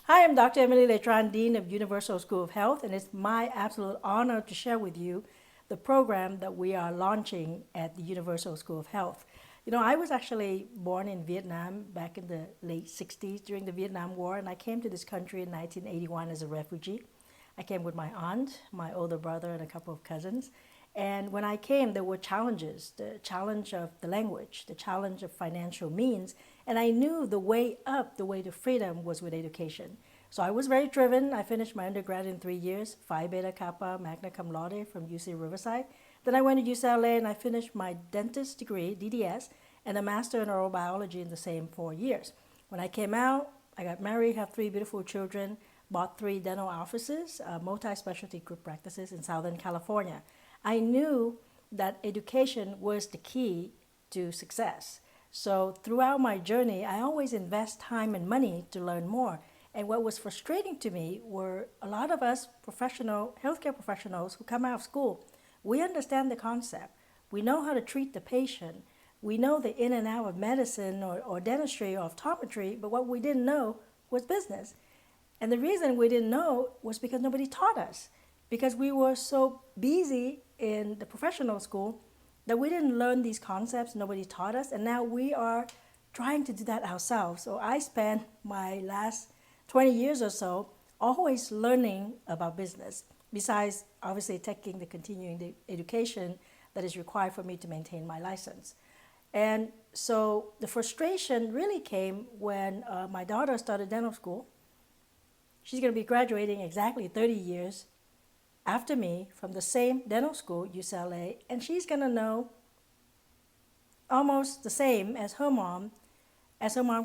Hi, I'm Dr. Emily Letran, Dean of Universal School of Health, and it's my absolute honor to share with you the program that we are launching at the Universal School of Health. I was actually born in Vietnam back in the late 60s during the Vietnam War, and I came to this country in 1981 as a refugee. I came with my aunt, my older brother, and a couple of cousins. And when I came, there were challenges, the challenge of the language, the challenge of financial means. And I knew the way up, the way to freedom was with education. So I was very driven. I finished my undergrad in 3 years, Phi Beta Kappa, magna cum laude from UC Riverside. Then I went to UCLA and I finished my dentist degree, DDS, and a master in oral biology in the same 4 years. When I came out, I got married, have 3 beautiful children, bought 3 dental offices, multi-specialty group practices in Southern California. I knew that education was the key to success. So throughout my journey, I always invest time and money to learn more. And what was frustrating to me were a lot of us professional healthcare professionals who come out of school. We understand the concept. We know how to treat the patient. We know the in and out of medicine or dentistry or optometry, but what we didn't know was business. And the reason we didn't know was because nobody taught us, because we were so busy in the professional school that we didn't learn these concepts, nobody taught us, and now we are trying to do that ourselves. So I spent my last 20 years or so always learning about business, besides obviously taking the continuing education that is required for me to maintain my license. And so the frustration really came when my daughter started dental school. She's going to be graduating exactly 30 years after me from the same dental school, UCLA, and she's going to know almost the same as her mom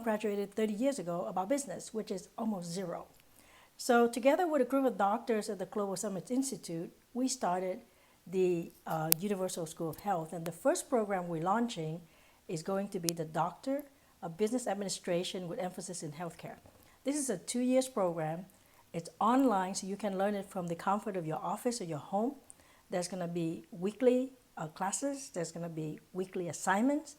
graduated 30 years ago about business, which is almost zero. So together with a group of doctors at the Global Summit Institute, we started the Universal School of Health. And the first program we're launching is going to be the Doctor of Business Administration with emphasis in healthcare. This is a 2 year program. It's online, so you can learn it from the comfort of your office or your home. There's going to be weekly classes. There's going to be weekly assignments.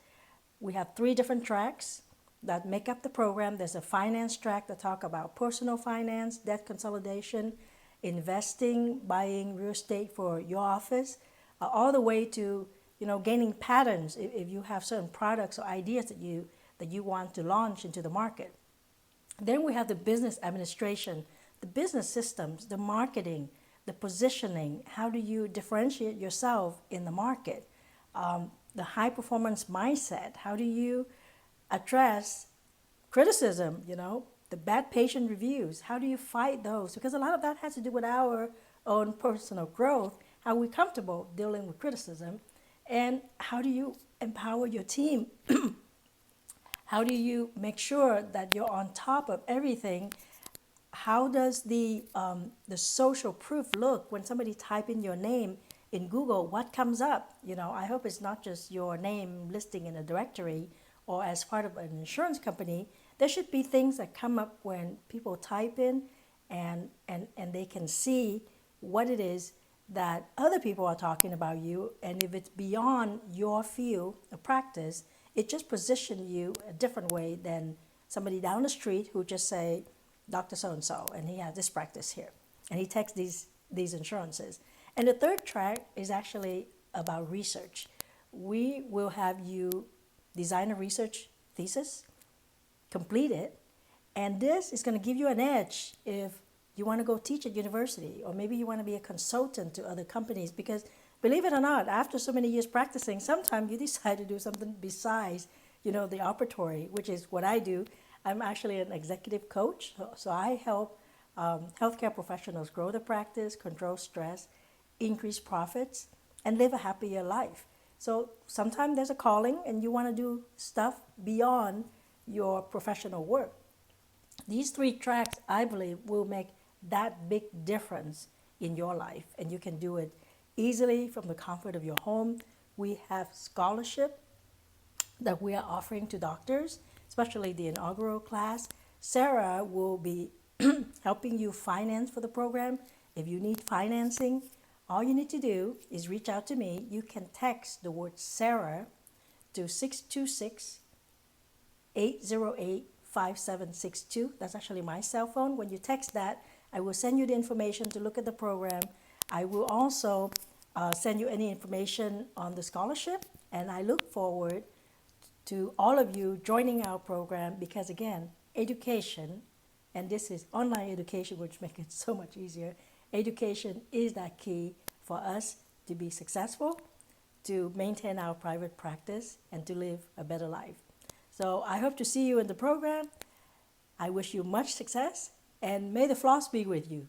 We have 3 different tracks that make up the program. There's a finance track that talk about personal finance, debt consolidation, investing, buying real estate for your office, all the way to gaining patterns if you have certain products or ideas that you want to launch into the market. Then we have the business administration, the business systems, the marketing, the positioning. How do you differentiate yourself in the market? The high performance mindset. How do you address criticism, the bad patient reviews? How do you fight those? Because a lot of that has to do with our own personal growth, how we're comfortable dealing with criticism, and how do you empower your team? How do you make sure that you're on top of everything? How does the social proof look when somebody type in your name in Google? What comes up? I hope it's not just your name listing in a directory or as part of an insurance company. There should be things that come up when people type in and they can see what it is that other people are talking about you. And if it's beyond your field of practice, it just positions you a different way than somebody down the street who just say, Dr. So-and-so, and he has this practice here. And he takes these insurances. And the third track is actually about research. We will have you design a research thesis, complete it, and this is going to give you an edge if you want to go teach at university, or maybe you want to be a consultant to other companies, because believe it or not, after so many years practicing, sometimes you decide to do something besides, the operatory, which is what I do. I'm actually an executive coach, so I help healthcare professionals grow their practice, control stress, increase profits, and live a happier life. So sometimes there's a calling and you want to do stuff beyond your professional work. These 3 tracks, I believe, will make that big difference in your life, and you can do it easily from the comfort of your home. We have scholarship that we are offering to doctors, especially the inaugural class. Sarah will be helping you finance for the program. If you need financing, all you need to do is reach out to me. You can text the word Sarah to 626-808 5762. That's actually my cell phone. When you text that, I will send you the information to look at the program. I will also send you any information on the scholarship, and I look forward to all of you joining our program because, again, education, and this is online education, which makes it so much easier. Education is that key for us to be successful, to maintain our private practice, and to live a better life. So I hope to see you in the program. I wish you much success, and may the floss be with you.